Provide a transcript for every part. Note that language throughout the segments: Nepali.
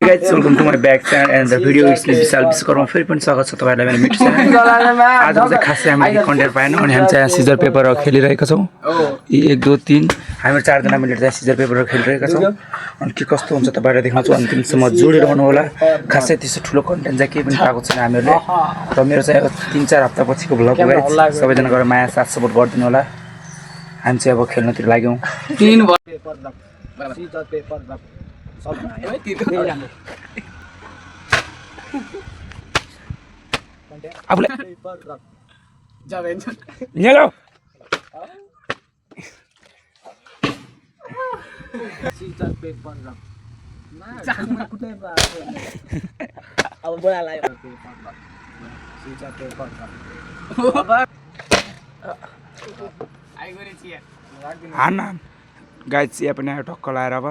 guys, welcome to my back channel and the video is विशाल विश्वकर्मा फेरि पनि स्वागत छ तपाईहरुलाई मेरो मिट च्यानल। आज चाहिँ खासै हामीले कन्टेन्ट पाएन अनि हामी चाहिँ सिजर पेपर खेलिरहेका छौं। 1 2 3 हामी चार जना मिलेर चाहिँ सिजर पेपर खेलिरहेका छौं। अनि के कस्तो हुन्छ तपाईहरुलाई देखाउँछु, अन्तिमसम्म जोडेर रहनु होला। खासै त्यस्तो ठुलो कन्टेन्ट चाहिँ केही पनि पाएको छैन हामीहरुले। र मेरो चाहिँ 3-4 हप्ता पछिको भ्लग हो गाइस। सबैजना गएर माया साथ सपोर्ट गर्दिनु होला। हामी चाहिँ अब खेल्नतिर लाग्यौं। 3 पेपर बराबर सिजर पेपर सब है तीर अब ले जावे हेलो सीजर पेपर रक कुटे अब बोला लायो सीजर पेपर रक आई गरे चिया हान गाइस चिया पनि आयो टक्क लाएर अब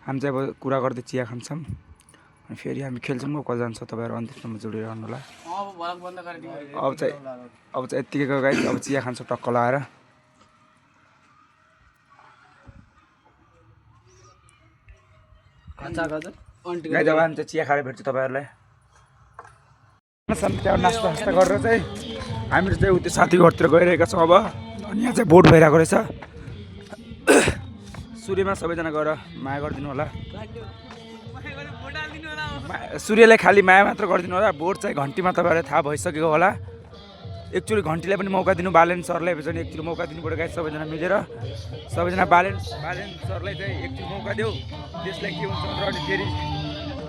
हामी चाहिँ अब कुरा गर्दै चिया खान्छौं अनि फेरि हामी खेल्छौं। कल जान्छ तपाईहरु अन्तिमसम्म जोडिरहनु होला। अब भ्लग बन्द गरिदिनु। अब चाहिँ यतिकै गाइस अब चिया खान्छौं टक्क लाएर। खाजा गाइस अब हामी चाहिँ चिया खाएर भेट्छु तपाईहरुलाई। त्यहाँ नास्ता गरेर चाहिँ हामी चाहिँ उतै साथी घरतिर गइरहेका छौं अब। अनि यहाँ चाहिँ बोट भइरहेको रहेछ। सूर्यमा सबैजना गएर माया गरिदिनु होला। सूर्यले खाली माया मात्र गरिदिनु होला। बोर्ड चाहिँ घन्टीमा तपाईहरुलाई थाहा भइसकेको होला। एकचोटी घन्टीलाई पनि मौका दिनु, बालेन सरलाई पनि एकचोटी मौका दिनु पर्यो गाइस। सबैजना मिलेर सबैजना बालेन सरलाई चाहिँ एकचोटी मौका देऊ, देशलाई के हुन्छ र अनि फेरि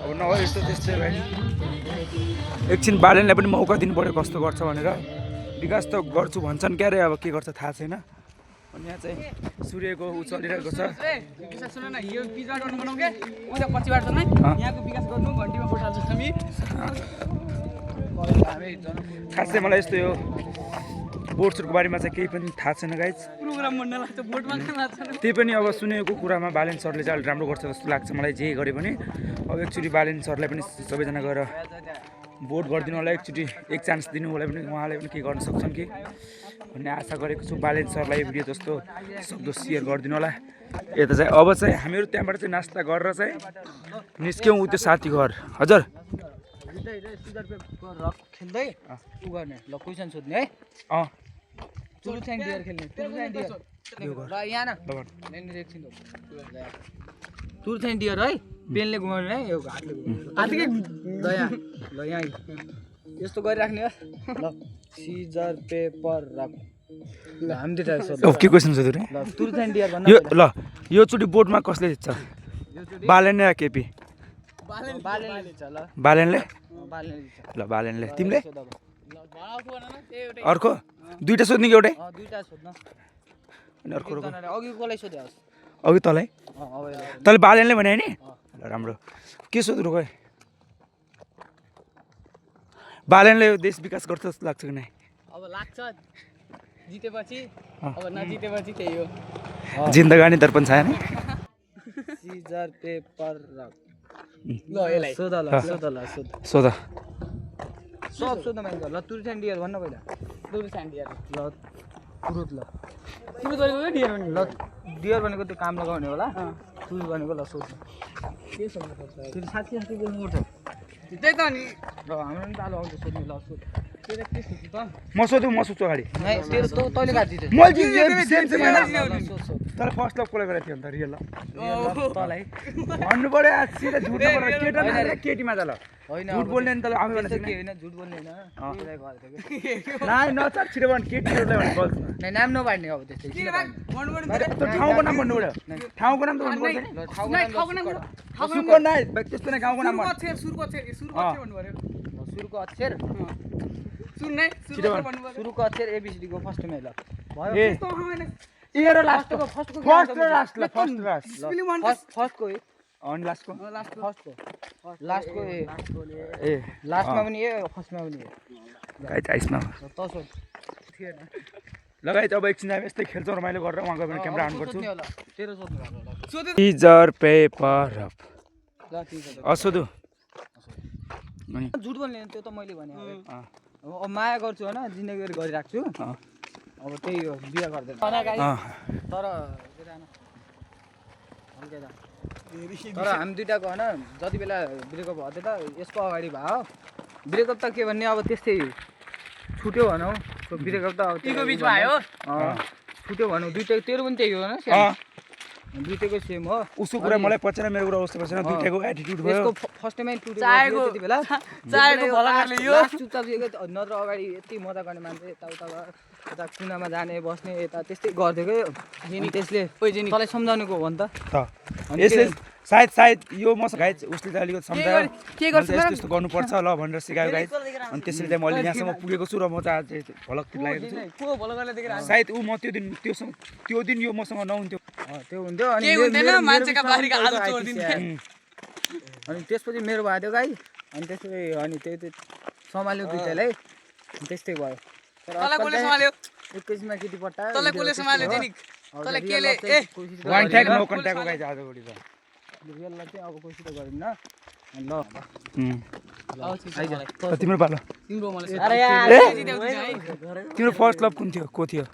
अब नभए यस्तो त्यस्तै गाइस। एकछिन बालेनलाई पनि मौका दिनु पर्यो कस्तो गर्छ भनेर। विकास त गर्छु भन्छन् क्यारे, अब के गर्छ थाहा छैन। अनि यहाँ चाहिँ सूर्यको उ चलिरहेको छ। विकास सुन न, यो पिज्जा गर्नु बनाऊ के उता पछिबाट छ नि, यहाँको विकास गर्नु घन्टीमा बोटाल्छ हामी। खासै मलाई यस्तो यो बोट्सहरुको बारेमा चाहिँ केही पनि थाहा छैन गाइस। प्रोग्राम बन्न लाग्छ बोटमा खान लाग्छ। त्यही पनि अब सुनेको कुरामा बालेन सरले चाहिँ अलि राम्रो गर्छ जस्तो लाग्छ मलाई जे गरे पनि। अब एकचोटी बालेन सरलाई पनि सबैजना गएर भोट गरिदिनु होला, एकचोटी एक चान्स दिनु होला पनि, उहाँले पनि के गर्न सक्छन् कि भन्ने आशा गरेको छु। बालेन सरलाई भिडियो जस्तो सक्दो सेयर गरिदिनु होला। यता चाहिँ अब चाहिँ हामीहरु त्यहाँबाट चाहिँ नास्ता गरेर चाहिँ निस्क्यौं उ त्यो साथी घर। हजुर सिजर पेपर रक खेल्दै उ गर्ने ल क्वेशन सोध्ने है। ट्रुथ एन्ड डियर खेल्ने। ट्रुथ एन्ड डियर ल यहाँ न नेनी एकछिन ट्रुथ एन्ड डियर है। पेनले घुमाउने है, यो हातले दया ल यहाँ यस्तो गरिराख्ने हो। ल सिजर पेपर रक ल हामी दुईटा सोध्नु। के क्वेशन सोध्नु रे? ल ट्रुथ एन्ड डियर भन्न। यो ल यो चोटी बोर्डमा कसले जित्छ? बालेन या केपी? बालेनले जित्छ। ल बालेनले ल बालेनले। तिमीले अर्को दुईटा सोध्ने कि एउटै? दुईटा सोध्न। अनि अर्को अघि कसलाई सोध्या होस्? अघि तँलाई? तँले बालेनले भने नि? ल राम्रो। के सोध्नु खोइ? बालेनले देश विकास गर्छ जस्तो लाग्छ कि नै? अब लाग्छ जितेपछि, अब नजितेपछि त्यही हो। जिन्दगानी दर्पण छैन। सिजर पेपर रक ल यसलाई सोध ल सोध ल सोध सोध सब सोध माइन्छ। ल ट्रुथ एन्ड डियर भन्न पहिला। ट्रुथ एन्ड डियर ल ट्रुथ ल ट्रुथ भनेको डियर भनेको ल डियर भनेको त्यो काम लगाउने होला। ट्रुथ भनेको ल सोध के सोध्नु पर्छ? त्यो साथी बोल्नु पर्छ त्यही त नि। र हाम्रो पनि चालु आउँछ सोध्नु। ल सोध तेरो के सोध्नु त? म सोध्छु अगाडि। नाइ तेरो तैले काट्दिस। मैले सेम सेम तर फर्स्ट लभ कोले गरेको थियो नि त रियल ल तँलाई भन्नु पर्यो। सिधा झुट नबोल केटा न केटीमा त ल हैन झुट बोल्ने नि त आफै भने के हैन झुट बोल्ने हैन त्यसलाई गरेको के नाइ नचार छिटो भन केटीहरुलाई भने बोल्छ नाइ नाम नबाड्ने। अब त्यस्तै किन भन्नु पर्यो? ठाउँको नाम भन्नु पर्यो। ठाउँको नाम त भन्नु पर्दैन। ठाउँको नाम सुको नाइ त्यस्तो नै गाउँको नाम सुरको भन्नु पर्यो। सुरको अक्षर सुन नाइ सुरको अक्षर एबीसीडी को फर्स्ट मै ल भयो। त्यस्तो हैन एरो लास्टको फर्स्टको लास्ट ल फर्स्ट को अनि लास्टको लास्टको ए लास्टमा पनि ए फर्स्टमा पनि ए गाइस आइसमा तसो थिएन। ल गाइस अब एकछिन हामी यस्तै खेल्छौं रमाइलो गरेर उहाँको पनि क्यामेरा अन गर्छु। तेरो सोध्नु पर्यो। सिजर पेपर रक ल सोधु। अनि झुट बोल्ने त्यो त मैले भने अब माया गर्छु हैन, जिन्दगी गरिराख्छु। अब त्यही हो बिहा गर्दैन तर तर हामी दुइटाको होइन जति बेला ब्रेकअप भयो त यसको अगाडि भयो ब्रेकअप त के भन्ने अब त्यस्तै छुट्यो भनौँ ब्रेकअप त अब तीको बिचमा आयो छुट्यो भनौँ दुइटा तेरो पनि त्यही हो न दुइटैको सेम हो उसको कुरा मलाई पचेन मेरो कुरा उसले पचेन दुइटाको एटिट्युड भयो यसको फर्स्ट टाइमै टुटेको त्यति बेला चाहेको भलाकारले यो चुपचाप नत्र अगाडि यति मजा गर्ने मान्छे यताउता यता कुनामा जाने बस्ने यता त्यस्तै गरिदिएको अनि त्यसले तँलाई सम्झाउनुको हो नि त यसले सायद यो मसँग गाइज उसले त अलिकति सम्झायो के गर्छ त्यस्तो गर्नुपर्छ ल भनेर सिकायो गाइज अनि त्यसरी चाहिँ मैले यहाँसम्म पुगेको छु र म चाहिँ आज भलकतिर लागेको छु सायद ऊ म त्यो दिन यो मसँग नहुन्थ्यो त्यो हुन्थ्यो अनि त्यसपछि मेरो भएको थियो गाई अनि त्यसपछि अनि त्यही सम्हाल्यो दुइटालाई त्यस्तै भयो एक किसिममा केटी पट्टा वान ट्याग नो कन्ट्याक्टको गाइज आजभोलि त रियललाई चाहिँ अब कोसिस गरिन्न ल तिम्रो पालो तिम्रो फर्स्ट लभ कुन थियो को थियो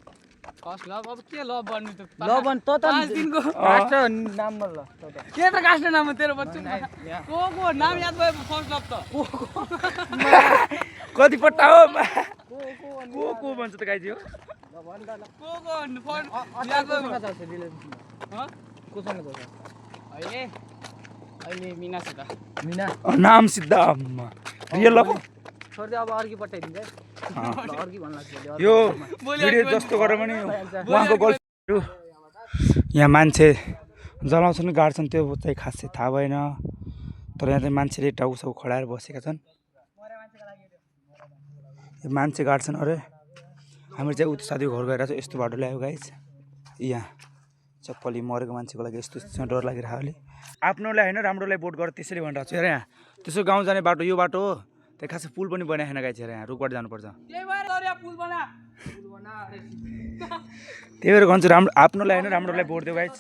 फर्स्ट लभ अब के लभ भन्नु त लभ भन् त 5 दिनको कास्ट नाम ल के त कास्ट नाम तेरो बच्चु को नाम याद भयो फर्स्ट लभ त कति पट्टा हो को भन्छ त गाइज हो ल भन् त ल को याद भयो कोसँग छ अहिले मिना छ त मिना नाम सिद्ध रियल लभ छोड्दै अब अर्की पठाइदिन्छ अर्की भन्ला यो भिडियो जस्तो गरेर पनि उहाँको गर्लफ्रेन्डहरू यहाँ मान्छे जलाउँछन् गाड्छन् त्यो चाहिँ खासै थाहा भएन तर यहाँ चाहिँ मान्छेले टाउसाउ खडाएर बसेका छन् मान्छे गाड्छन् अरे हाम्रो चाहिँ उति साथीको घर गएर चाहिँ यस्तो बाटो ल्यायो गाइज यहाँ चप्पली मरेको मान्छेको लागि यस्तो डर लागिरहेको अहिले आफ्नोलाई होइन राम्रोलाई बोट गर त्यसरी भनिरहेको छु हेर यहाँ त्यसो गाउँ जाने बाटो यो बाटो हो त्यहाँ खासै पुल पनि बनाएन गाइज हेर यहाँ रुखबाट जानुपर्छ त्यही भएर भन्छु राम्रो आफ्नोलाई होइन राम्रोलाई बोट दियो गाइज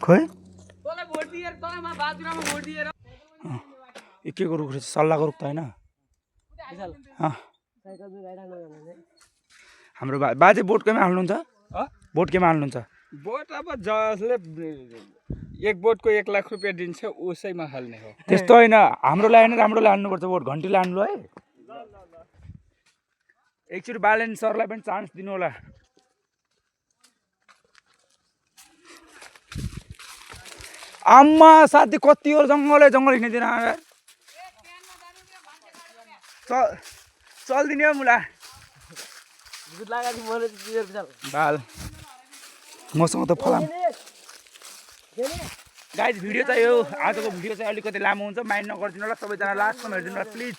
खोइ के को रुख रहेछ सल्लाहको रुख त होइन हाम्रो बाजे बोट केमा हाल्नुहुन्छ बोट केमा हाल्नुहुन्छ बोट अब जसले एक बोटको 1 लाख रुपियाँ दिन्छ उसैमा हाल्ने हो त्यस्तो होइन हाम्रोलाई होइन राम्रोलाई हाल्नुपर्छ बोट घन्टीलाई हाल्नु है एकचोटि बालेन सरलाई पनि चान्स दिनु होला आम्मा साथी कति हो जङ्गल हिँड्दिन चल्दिने हो मुला बाल मसँग त फलाम गाइज भिडियो चाहिँ यो आजको भिडियो चाहिँ अलिकति लामो हुन्छ माइन्ड नगरिदिनु होला सबैजना लास्टसम्म हेरिदिनु होला प्लिज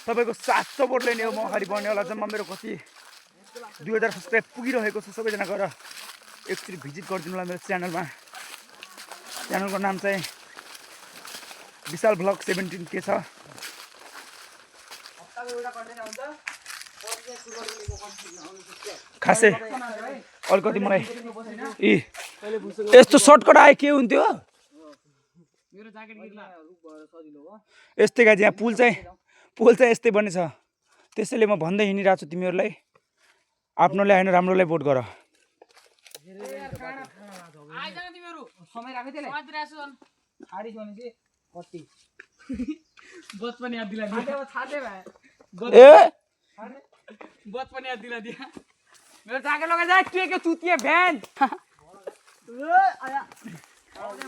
तपाईँको साथ सपोर्टले नै हो म अगाडि बढ्नेवाला जम्मा मेरो कति 2000 सब्सक्राइब पुगिरहेको छ सबैजना गएर एकचोटि भिजिट गरिदिनु होला मेरो च्यानलको नाम चाहिँ विशाल भ्लग 17 के छ खासै अलिकति मलाई यस्तो सर्टकट आए के हुन्थ्यो यस्तै गाइज यहाँ पुल चाहिँ यस्तै बनेछ त्यसैले म भन्दै हिँडिरहेको छु तिमीहरूलाई आफ्नोलाई होइन राम्रोलाई भोट गर मेरो जाके लगा जा के चुतिए भ्यान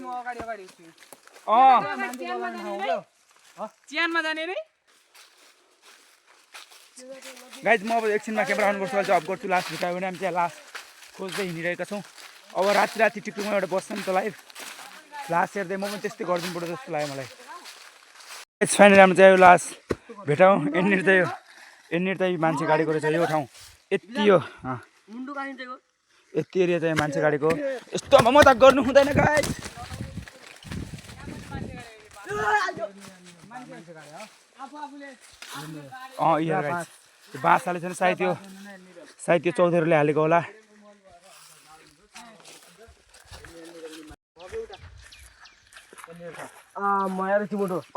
म अगाडि चियानमा जाने रे गाइज म अब एकछिनमा क्यामेरा अन गर्छु अफ गर्छु लास्ट भिडियो भने हामी चाहिँ लास्ट खोज्दै हिँडिरहेका छौँ अब राति टिकटकमा एउटा बस्छ नि त लाइभ लास्ट हेर्दै म पनि त्यस्तै गरिदिनु पर्छ जस्तो लाग्यो मलाई फाइनली हाम्रो चाहिँ लास्ट भेटाउँ यहाँनिर चाहिँ मान्छे गाडीको रहेछ यो ठाउँ यति हो यति एरिया चाहिँ मान्छे गाडीको यस्तोमा मजाक गर्नु हुँदैन गाइज बाँस हालेको छैन सायद त्यो चौधरीले हालेको होला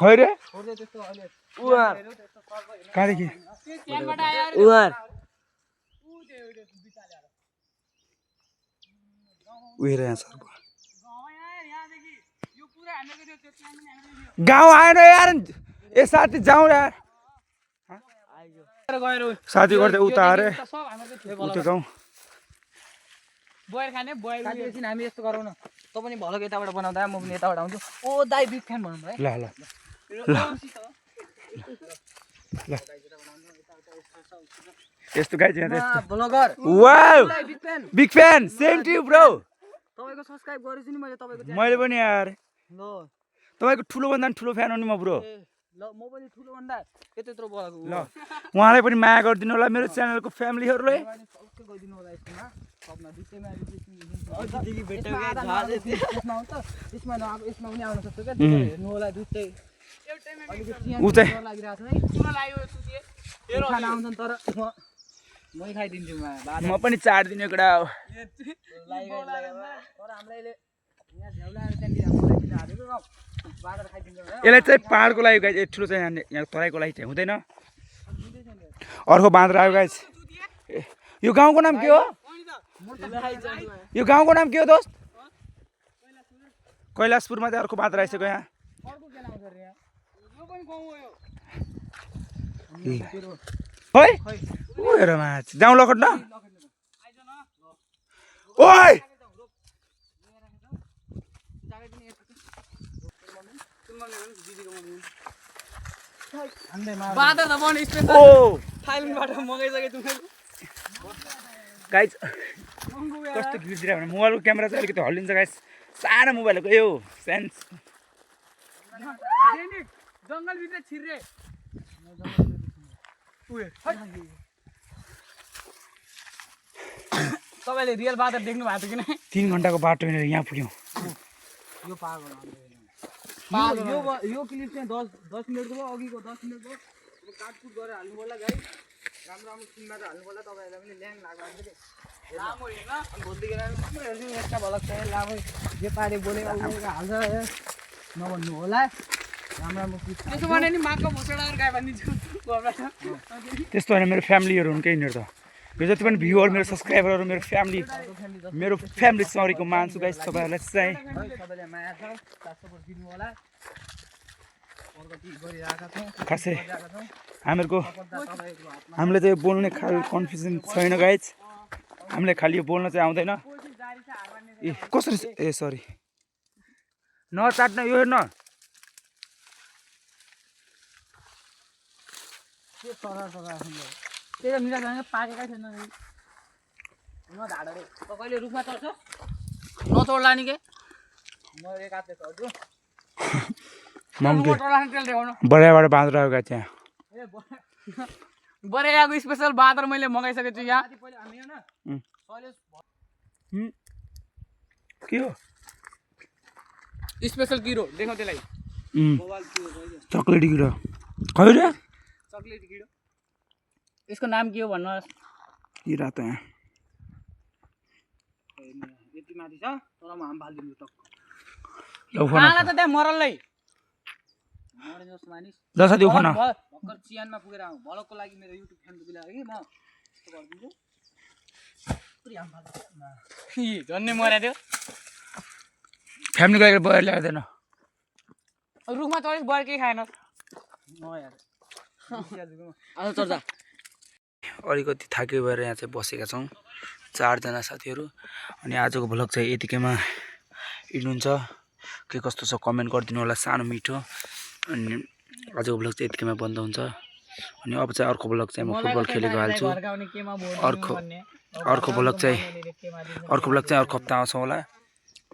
खै रे कहाँदेखि उयो यहाँ सर गाउँ आएन यार ए साथी जाउँ यार साथी गर्दै उता अरे उता गाउँ बोयर खाने बोयर एकछिन हामी यस्तो गरौँ न तँ पनि भलक यताबाट बनाउँदा म पनि यताबाट आउँछु ओ दाइ बिग फ्यान भनौँ है ल ल ल यस्तो गाई चाहिँ यस्तो blogger wow big fan big fan same to you bro तपाईको सब्स्क्राइब गरेछु नि मैले तपाईको मैले पनि यार ल तपाईको ठुलो भन्दा ठुलो फ्यान हो नि म ब्रो ल म पनि ठुलो भन्दा त्यत्रो बोलाको ल उहाँलाई पनि माया गरिदिनु होला मेरो च्यानलको फ्यामिलीहरूले गरिदिनु होला यसमा सपना दुईटैमा अझदेखि भेट्यो के यसमा आउँछ यसमा अब यसमा पनि आउन सक्छ क्या हेर्नु होला दुईटै उ चाहिँ लागिरहेको छ है ठुलो लाग्यो सुति खाना आउँछन् तर मै खाइदिन्छु म पनि चाडिदिने एउटा हो तर हामीलाई यहाँ झ्याउलाएर त्यहाँनिर मलाई दिन हालेको बाँदर खाइदिन्छ यसलाई चाहिँ पाहाडको लागि गाइज ठुलो चाहिँ यहाँ तराईको लागि चाहिँ हुँदैन अर्को बाँदर आयो गाइज यो गाउँको नाम के हो यो गाउँको नाम के हो दोस्त कैलाशपुरमा चाहिँ अर्को बाँदर आइसक्यो यहाँ है हेर माछ जाउँ लखट न ओइ बाँदर त पनि स्पेशल ओ थाइल्यान्डबाट मगाइसके तिमीले गाइज कस्तो गिर्दिरहेको भने मोबाइलको क्यामेरा चाहिँ अलिकति हल्लिन्छ गाइज सानो मोबाइलको यो सेन्स जङ्गलभित्र छिर्रे तपाईँले रियल बाँदर देख्नु भएको थियो कि नै 3 घन्टाको बाटो हिँडेर यहाँ पुग्यौँ यो पागल यो क्लिप चाहिँ 10 मिनटको भयो अघिको 10 मिनट भयो अब काटकुट गरेर हाल्नु पर्ला गाई राम्रो राम्रो सिनमा हाल्नु पर्ला तपाईँहरूलाई पनि ल्याङ लाग्छ लामो होइन भोलिदेखि राम्रो हेर्छु यस्ता भलक चाहिँ लामो जे पारे बोलेको हाल्छ नभन्नु होला राम्रो राम्रो त्यसो भने नि माघको भुसडाएर गाई भनिदिन्छु त्यस्तो होइन मेरो फ्यामिलीहरू हुन् केही त यो जति पनि भ्युवर मेरो सब्सक्राइबरहरू मेरो फ्यामिली सरीको मान्छु गाइस तपाईँहरूलाई चाहिँ सबैले माया छ साथ सपोर्ट दिनु होला प्रगति गरिरहेका छौँ खासै हामीले चाहिँ बोल्ने खालि कन्फ्युजन छैन गाइज हामीले खालि यो बोल्न चाहिँ आउँदैन ए कसरी ए सरी नचाट्न यो हेर्न त्यही त मिलासँग पाकेकै छैन नधाडो कहिले रुखमा चढ्छ नचोड्ला नि के म एक हातले चढ्छु बढियाबाट बाँदर आयो गाई त्यहाँ बरेयाको स्पेसल बाँदर मैले मगाइसकेको छु यहाँ के हो स्पेसल किरो देखौ त्यसलाई चक्लेटी किरो खै रे चक्लेटी किरो यसको नाम के हो भन्नुहोस् किरा त यहाँ यति माथि छ तर म हाम फाल्दिनु त ल उफान आला त त्यहाँ मरलै मरे जस्तो मानिस ल साथी उफान भर्खर चियानमा पुगेर आउँ भलकको लागि मेरो युट्युब फ्यानको बिला कि म यस्तो गरिदिन्छु पुरै हाम फाल्छु झन्नै मर्या थियो फ्यामिलीको लागि बयर ल्याउँदैन रुखमा चढेस बयर केही खाएन यार आज चर्चा अलिकति थाक्यो भएर यहाँ चाहिँ बसेका छौँ 4 जना साथीहरू अनि आजको भ्लग चाहिँ यतिकैमा हिँड्नुहुन्छ के कस्तो छ कमेन्ट गरिदिनु होला सानो मिठो अनि आजको भ्लग चाहिँ यतिकैमा बन्द हुन्छ अनि अब चाहिँ अर्को भ्लग चाहिँ म फुटबल खेलेको हाल्छु अर्को भ्लग चाहिँ अर्को हप्ता आउँछौँ होला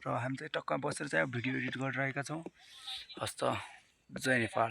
र हामी चाहिँ टक्क बसेर चाहिँ भिडियो एडिट गरिरहेका छौँ हस्त जय नेपाल।